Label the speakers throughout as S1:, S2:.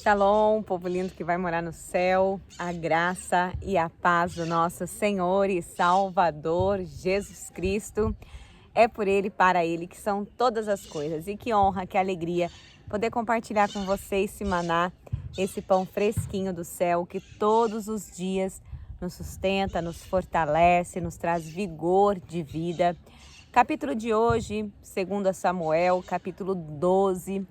S1: Shalom, povo lindo que vai morar no céu, a graça e a paz do nosso Senhor e Salvador Jesus Cristo. É por Ele, para Ele, que são todas as coisas. E que honra, que alegria poder compartilhar com vocês esse maná, esse pão fresquinho do céu, que todos os dias nos sustenta, nos fortalece, nos traz vigor de vida. Capítulo de hoje, 2 Samuel, capítulo 12.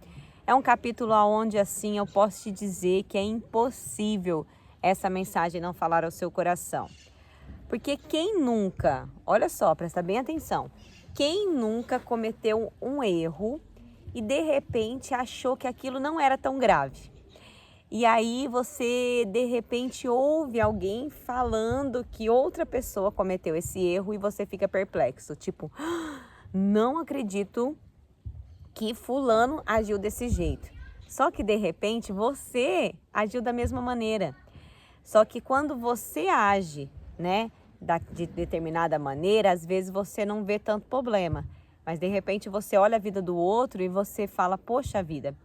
S1: É um capítulo onde, assim, eu posso te dizer que é impossível essa mensagem não falar ao seu coração. Porque quem nunca, olha só, presta bem atenção, quem nunca cometeu um erro e de repente achou que aquilo não era tão grave? E aí você de repente ouve alguém falando que outra pessoa cometeu esse erro e você fica perplexo, tipo, não acredito que fulano agiu desse jeito. Só que de repente você agiu da mesma maneira. Só que quando você age, né, de determinada maneira, às vezes você não vê tanto problema. Mas de repente você olha a vida do outro e você fala, poxa vida,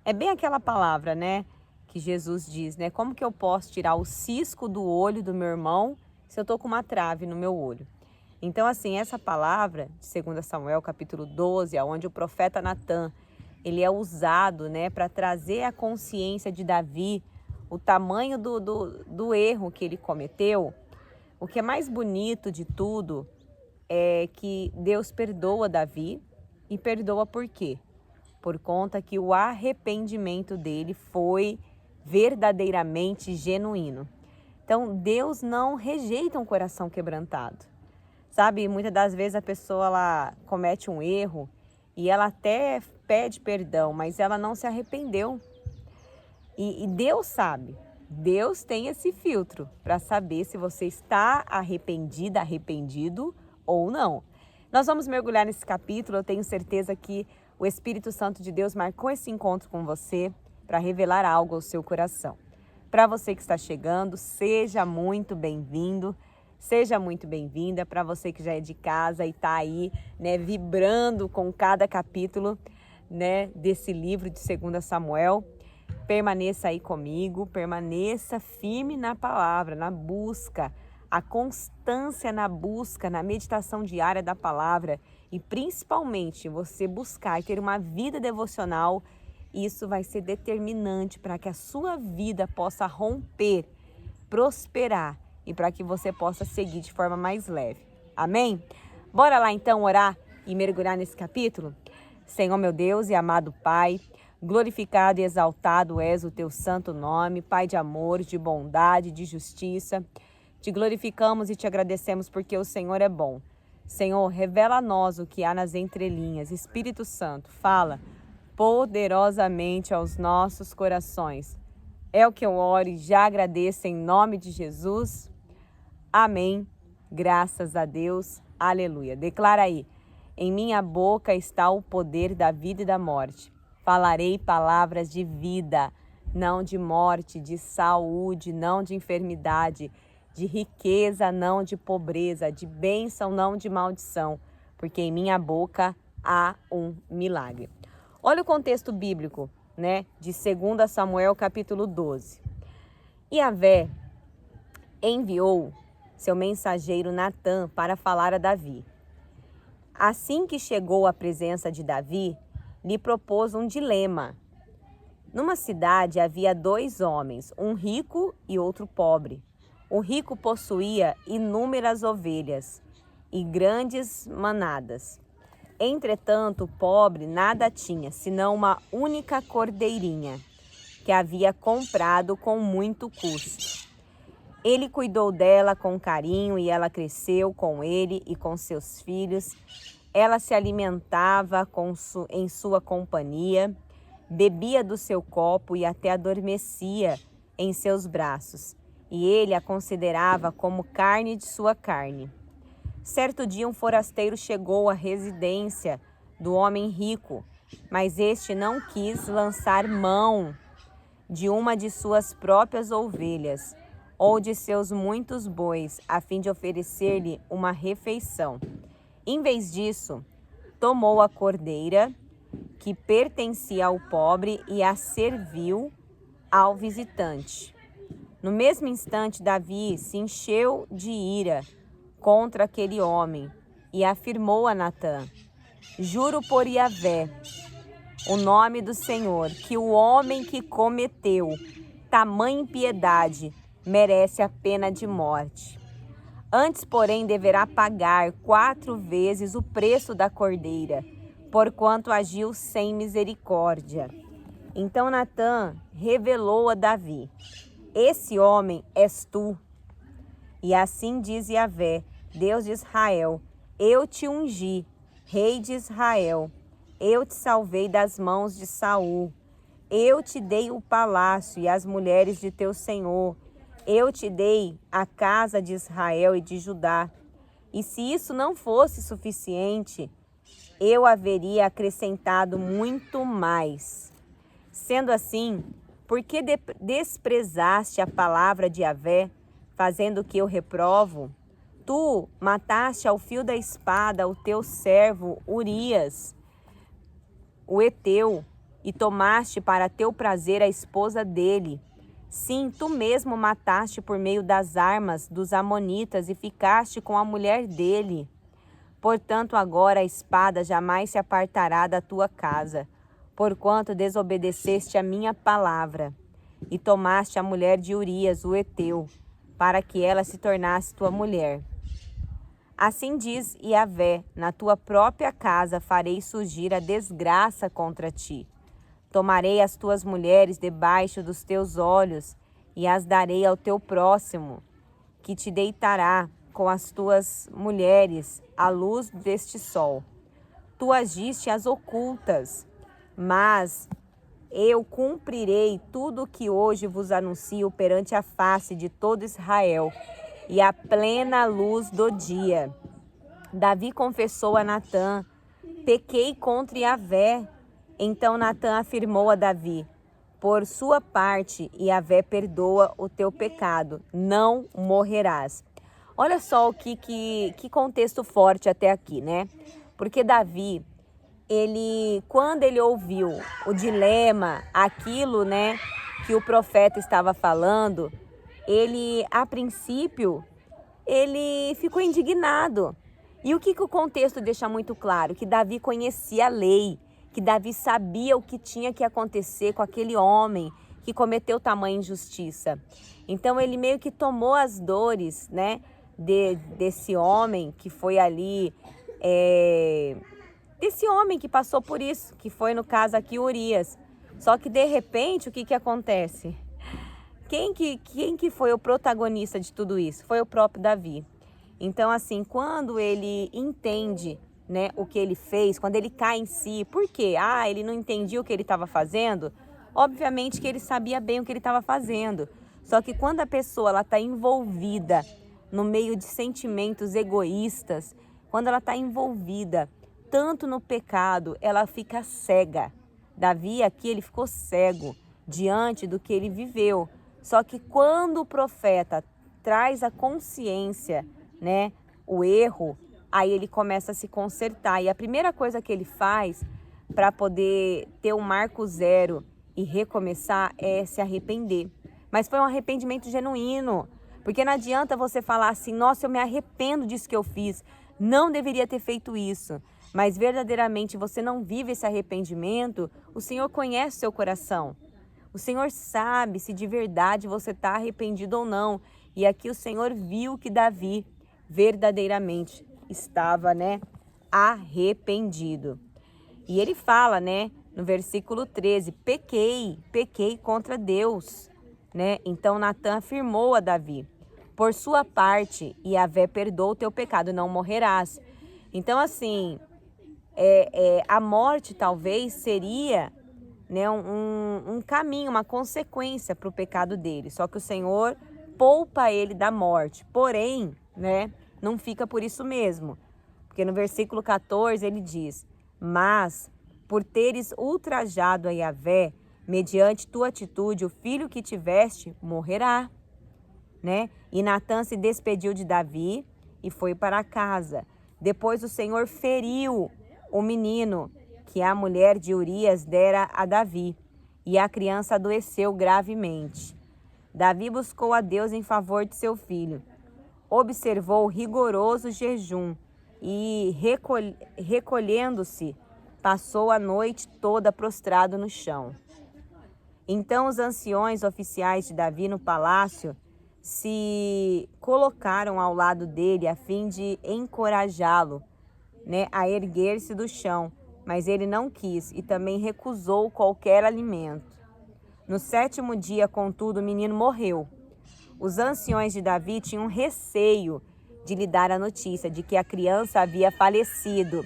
S1: é bem aquela palavra, né, que Jesus diz, né, como que eu posso tirar o cisco do olho do meu irmão se eu tô com uma trave no meu olho? Então, assim, essa palavra de 2 Samuel, capítulo 12, onde o profeta Natan, ele é usado, né, para trazer a consciência de Davi, o tamanho do erro que ele cometeu. O que é mais bonito de tudo é que Deus perdoa Davi, e perdoa por quê? Por conta que o arrependimento dele foi verdadeiramente genuíno. Então, Deus não rejeita um coração quebrantado. Sabe, muitas das vezes a pessoa ela comete um erro e ela até pede perdão, mas ela não se arrependeu. E Deus sabe, Deus tem esse filtro para saber se você está arrependida, arrependido ou não. Nós vamos mergulhar nesse capítulo, eu tenho certeza que o Espírito Santo de Deus marcou esse encontro com você para revelar algo ao seu coração. Para você que está chegando, seja muito bem-vindo. Seja muito bem-vinda. Para você que já é de casa e está aí, né, vibrando com cada capítulo, né, desse livro de 2 Samuel, permaneça aí comigo, permaneça firme na palavra, na busca, a constância na busca, na meditação diária da palavra e principalmente você buscar e ter uma vida devocional. Isso vai ser determinante para que a sua vida possa romper, prosperar e para que você possa seguir de forma mais leve. Amém? Bora lá então orar e mergulhar nesse capítulo? Senhor meu Deus e amado Pai, glorificado e exaltado és o teu santo nome, Pai de amor, de bondade, de justiça. Te glorificamos e te agradecemos porque o Senhor é bom. Senhor, revela a nós o que há nas entrelinhas. Espírito Santo, fala poderosamente aos nossos corações. É o que eu oro e já agradeço em nome de Jesus. Amém. Graças a Deus. Aleluia. Declara aí. Em minha boca está o poder da vida e da morte. Falarei palavras de vida, não de morte, de saúde, não de enfermidade, de riqueza, não de pobreza, de bênção, não de maldição, porque em minha boca há um milagre. Olha o contexto bíblico, né, de 2 Samuel capítulo 12. Yahvé enviou seu mensageiro Natan para falar a Davi. Assim que chegou à presença de Davi, lhe propôs um dilema. Numa cidade havia 2 homens, um rico e outro pobre. O rico possuía inúmeras ovelhas e grandes manadas. Entretanto, o pobre nada tinha, senão uma única cordeirinha, que havia comprado com muito custo. Ele cuidou dela com carinho e ela cresceu com ele e com seus filhos. Ela se alimentava em sua companhia, bebia do seu copo e até adormecia em seus braços. E ele a considerava como carne de sua carne. Certo dia um forasteiro chegou à residência do homem rico, mas este não quis lançar mão de uma de suas próprias ovelhas ou de seus muitos bois, a fim de oferecer-lhe uma refeição. Em vez disso, tomou a cordeira que pertencia ao pobre e a serviu ao visitante. No mesmo instante, Davi se encheu de ira contra aquele homem e afirmou a Natã: juro por Yahvé, o nome do Senhor, que o homem que cometeu tamanha impiedade merece a pena de morte. Antes, porém, deverá pagar 4 vezes o preço da cordeira, porquanto agiu sem misericórdia. Então Natã revelou a Davi: esse homem és tu. E assim diz Yahvé, Deus de Israel: eu te ungi, rei de Israel. Eu te salvei das mãos de Saul. Eu te dei o palácio e as mulheres de teu senhor. Eu te dei a casa de Israel e de Judá. E se isso não fosse suficiente, eu haveria acrescentado muito mais. Sendo assim, por que desprezaste a palavra de Yahvé, fazendo o que eu reprovo? Tu mataste ao fio da espada o teu servo Urias, o heteu, e tomaste para teu prazer a esposa dele. Sim, tu mesmo mataste por meio das armas dos amonitas e ficaste com a mulher dele. Portanto, agora a espada jamais se apartará da tua casa, porquanto desobedeceste a minha palavra, e tomaste a mulher de Urias, o heteu, para que ela se tornasse tua mulher. Assim diz Yahvé: na tua própria casa farei surgir a desgraça contra ti. Tomarei as tuas mulheres debaixo dos teus olhos e as darei ao teu próximo, que te deitará com as tuas mulheres à luz deste sol. Tu agiste às ocultas, mas eu cumprirei tudo o que hoje vos anuncio perante a face de todo Israel e à plena luz do dia. Davi confessou a Natã: pequei contra Yahvé. Então Natã afirmou a Davi: por sua parte, Yahvé perdoa o teu pecado, não morrerás. Olha só que contexto forte até aqui, né? Porque Davi, quando ele ouviu o dilema, aquilo, né, que o profeta estava falando, ele, a princípio, ele ficou indignado. E o que o contexto deixa muito claro? Que Davi conhecia a lei, que Davi sabia o que tinha que acontecer com aquele homem que cometeu tamanha injustiça. Então ele meio que tomou as dores, né, desse homem que foi ali, desse homem que passou por isso, que foi no caso aqui Urias. Só que de repente o que acontece? Quem que foi o protagonista de tudo isso? Foi o próprio Davi. Então assim, quando ele entende, né, o que ele fez, quando ele cai em si, por quê? Ele não entendia o que ele estava fazendo? Obviamente que ele sabia bem o que ele estava fazendo. Só que quando a pessoa está envolvida no meio de sentimentos egoístas, quando ela está envolvida tanto no pecado, ela fica cega. Davi aqui, ele ficou cego diante do que ele viveu. Só que quando o profeta traz a consciência, né, o erro, aí ele começa a se consertar. E a primeira coisa que ele faz para poder ter um marco zero e recomeçar é se arrepender. Mas foi um arrependimento genuíno. Porque não adianta você falar assim: nossa, eu me arrependo disso que eu fiz. Não deveria ter feito isso. Mas verdadeiramente você não vive esse arrependimento, o Senhor conhece o seu coração. O Senhor sabe se de verdade você está arrependido ou não. E aqui o Senhor viu que Davi verdadeiramente estava, né, arrependido. E ele fala, né, no versículo 13, pequei contra Deus, né? Então Natã afirmou a Davi: por sua parte, Yahvé perdoa o teu pecado, não morrerás. Então assim, a morte talvez seria, né, um caminho, uma consequência para o pecado dele. Só que o Senhor poupa ele da morte. Porém, né, não fica por isso mesmo. Porque no versículo 14 ele diz: mas por teres ultrajado a Yahvé, mediante tua atitude, o filho que tiveste morrerá. Né? E Natã se despediu de Davi e foi para casa. Depois o Senhor feriu o menino que a mulher de Urias dera a Davi. e a criança adoeceu gravemente. Davi buscou a Deus em favor de seu filho. Observou rigoroso jejum e, recolhendo-se, passou a noite toda prostrado no chão. Então os anciões oficiais de Davi no palácio se colocaram ao lado dele a fim de encorajá-lo, a erguer-se do chão, mas ele não quis e também recusou qualquer alimento. No 7º dia, contudo, o menino morreu. Os anciões de Davi tinham receio de lhe dar a notícia de que a criança havia falecido.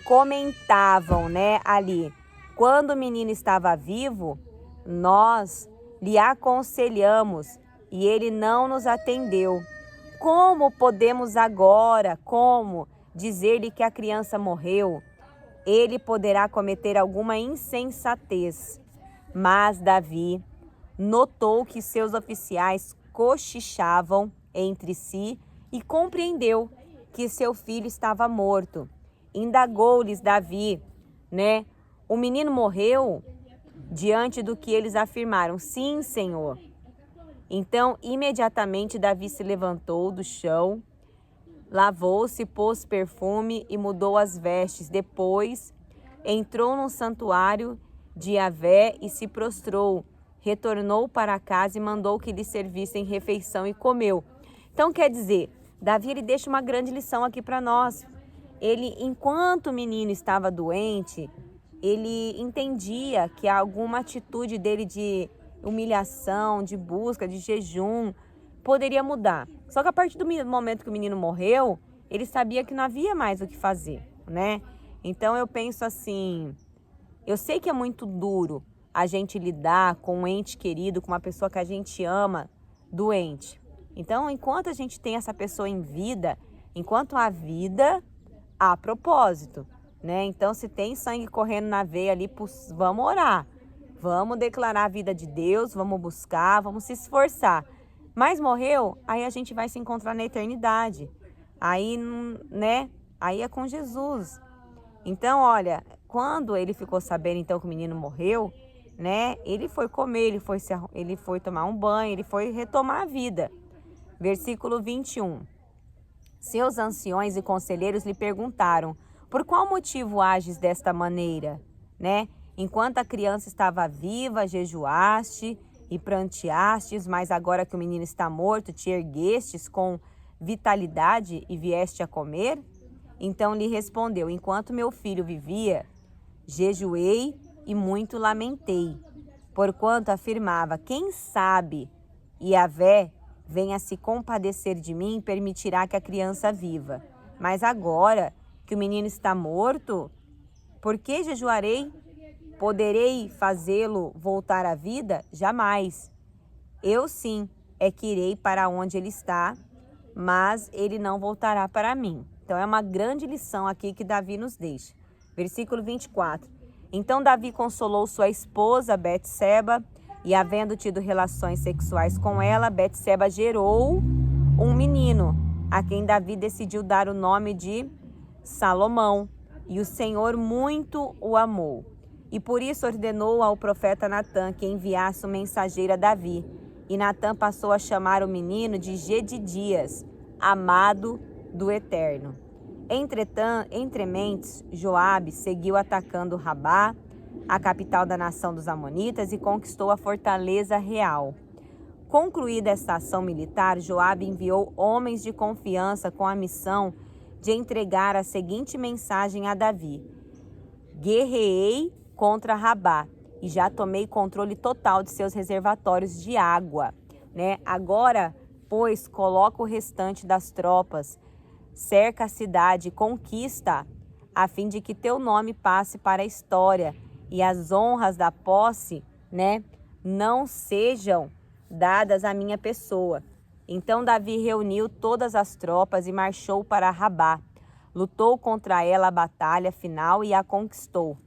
S1: Comentavam, ali, quando o menino estava vivo, nós lhe aconselhamos e ele não nos atendeu. Como podemos agora, dizer-lhe que a criança morreu? Ele poderá cometer alguma insensatez. Mas Davi notou que seus oficiais cochichavam entre si e compreendeu que seu filho estava morto. Indagou-lhes Davi, o menino morreu? Diante do que eles afirmaram, sim, Senhor. Então, imediatamente, Davi se levantou do chão, lavou-se, pôs perfume e mudou as vestes. Depois, entrou no santuário de Yahvé e se prostrou. Retornou para casa e mandou que lhe servissem refeição e comeu. Então, quer dizer, Davi ele deixa uma grande lição aqui para nós. Ele, enquanto o menino estava doente, ele entendia que alguma atitude dele de humilhação, de busca, de jejum, poderia mudar. Só que a partir do momento que o menino morreu, ele sabia que não havia mais o que fazer, Então eu penso assim, eu sei que é muito duro a gente lidar com um ente querido, com uma pessoa que a gente ama, doente. Então, enquanto a gente tem essa pessoa em vida, enquanto há vida, há propósito, Então, se tem sangue correndo na veia ali, vamos orar. Vamos declarar a vida de Deus, vamos buscar, vamos se esforçar. Mas morreu, aí a gente vai se encontrar na eternidade. Aí, Aí é com Jesus. Então, olha, quando ele ficou sabendo então que o menino morreu, ele foi comer, ele foi tomar um banho, ele foi retomar a vida. Versículo 21. Seus anciões e conselheiros lhe perguntaram, por qual motivo ages desta maneira, Enquanto a criança estava viva, jejuaste e pranteastes, mas agora que o menino está morto, te erguestes com vitalidade e vieste a comer? Então lhe respondeu, enquanto meu filho vivia, jejuei e muito lamentei, porquanto afirmava, quem sabe, Yahvé venha se compadecer de mim e permitirá que a criança viva. Mas agora que o menino está morto, por que jejuarei? Poderei fazê-lo voltar à vida? Jamais. Eu sim, é que irei para onde ele está, mas ele não voltará para mim. Então é uma grande lição aqui que Davi nos deixa. Versículo 24. Então Davi consolou sua esposa Betseba e, havendo tido relações sexuais com ela, Betseba gerou um menino, a quem Davi decidiu dar o nome de Salomão, e o Senhor muito o amou. E por isso ordenou ao profeta Natã que enviasse um mensageiro a Davi. E Natã passou a chamar o menino de Jedidias, amado do Eterno. Entrementes, Joabe seguiu atacando Rabá, a capital da nação dos Amonitas, e conquistou a fortaleza real. Concluída esta ação militar, Joabe enviou homens de confiança com a missão de entregar a seguinte mensagem a Davi: guerreei contra Rabá e já tomei controle total de seus reservatórios de água, Agora, pois, coloca o restante das tropas, cerca a cidade, conquista, a fim de que teu nome passe para a história e as honras da posse, não sejam dadas à minha pessoa. Então Davi reuniu todas as tropas e marchou para Rabá. Lutou contra ela a batalha final e a conquistou.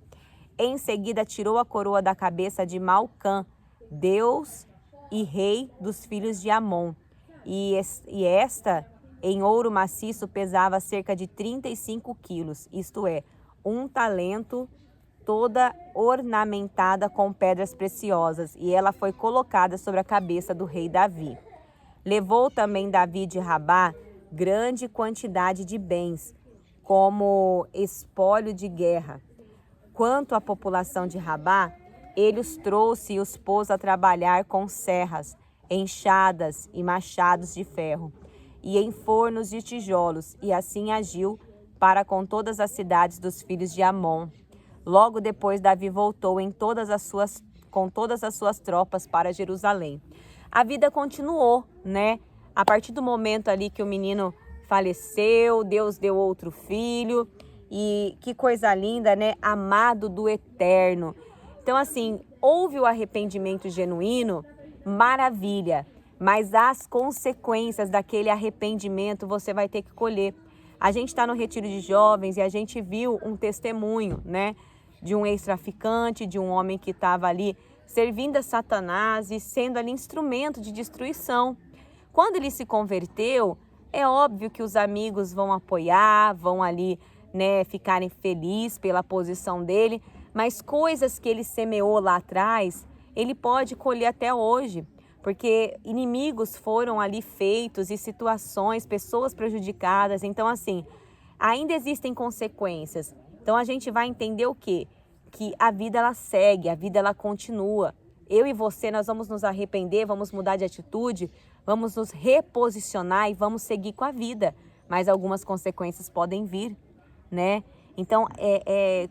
S1: Em seguida, tirou a coroa da cabeça de Malcã, Deus e rei dos filhos de Amon. E esta, em ouro maciço, pesava cerca de 35 quilos, isto é, 1 talento toda ornamentada com pedras preciosas, e ela foi colocada sobre a cabeça do rei Davi. Levou também Davi de Rabá grande quantidade de bens, como espólio de guerra. Quanto à população de Rabá, ele os trouxe e os pôs a trabalhar com serras, enxadas e machados de ferro, e em fornos de tijolos, e assim agiu para com todas as cidades dos filhos de Amon. Logo depois, Davi voltou com todas as suas tropas para Jerusalém. A vida continuou, né? A partir do momento ali que o menino faleceu, Deus deu outro filho, e que coisa linda, né? Amado do Eterno. Então, assim, houve o arrependimento genuíno, maravilha, mas as consequências daquele arrependimento você vai ter que colher. A gente está no retiro de jovens e a gente viu um testemunho, né, de um ex-traficante, de um homem que estava ali servindo a Satanás e sendo ali instrumento de destruição. Quando ele se converteu, é óbvio que os amigos vão apoiar, vão ali, né, ficarem felizes pela posição dele, mas coisas que ele semeou lá atrás, ele pode colher até hoje, porque inimigos foram ali feitos e situações, pessoas prejudicadas. Então, assim, ainda existem consequências. Então, a gente vai entender o quê? Que a vida, ela segue, a vida, ela continua. Eu e você, nós vamos nos arrepender, vamos mudar de atitude, vamos nos reposicionar e vamos seguir com a vida. Mas algumas consequências podem vir, né? Então,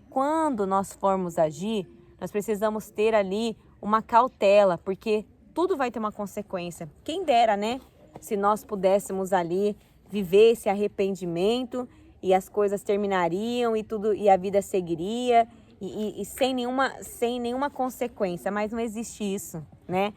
S1: quando nós formos agir, nós precisamos ter ali uma cautela, porque tudo vai ter uma consequência. Quem dera, né? Se nós pudéssemos ali viver esse arrependimento e as coisas terminariam e tudo, e a vida seguiria e sem nenhuma consequência, mas não existe isso, né?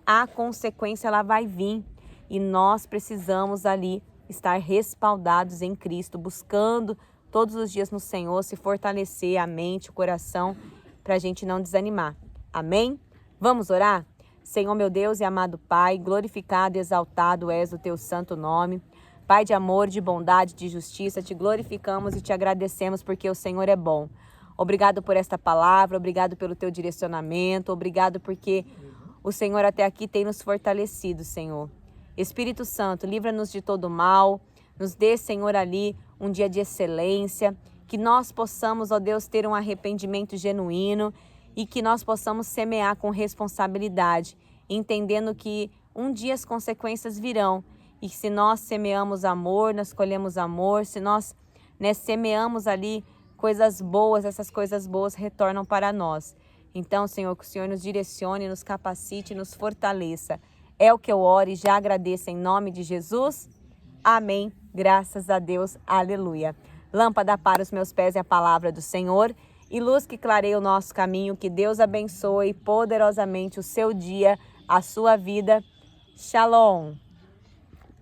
S1: A consequência, ela vai vir e nós precisamos ali estar respaldados em Cristo, buscando todos os dias no Senhor, se fortalecer a mente, o coração, para a gente não desanimar. Amém? Vamos orar? Senhor, meu Deus e amado Pai, glorificado e exaltado és o teu santo nome. Pai de amor, de bondade, de justiça, te glorificamos e te agradecemos porque o Senhor é bom. Obrigado por esta palavra, obrigado pelo teu direcionamento, obrigado porque o Senhor até aqui tem nos fortalecido, Senhor. Espírito Santo, livra-nos de todo mal, nos dê, Senhor, ali um dia de excelência, que nós possamos, ó Deus, ter um arrependimento genuíno e que nós possamos semear com responsabilidade, entendendo que um dia as consequências virão. E se nós semeamos amor, nós colhemos amor. Se nós, né, semeamos ali coisas boas, essas coisas boas retornam para nós. Então, Senhor, que o Senhor nos direcione, nos capacite, nos fortaleça. É o que eu oro e já agradeço em nome de Jesus. Amém. Graças a Deus. Aleluia. Lâmpada para os meus pés é a palavra do Senhor e luz que clareia o nosso caminho. Que Deus abençoe poderosamente o seu dia, a sua vida. Shalom.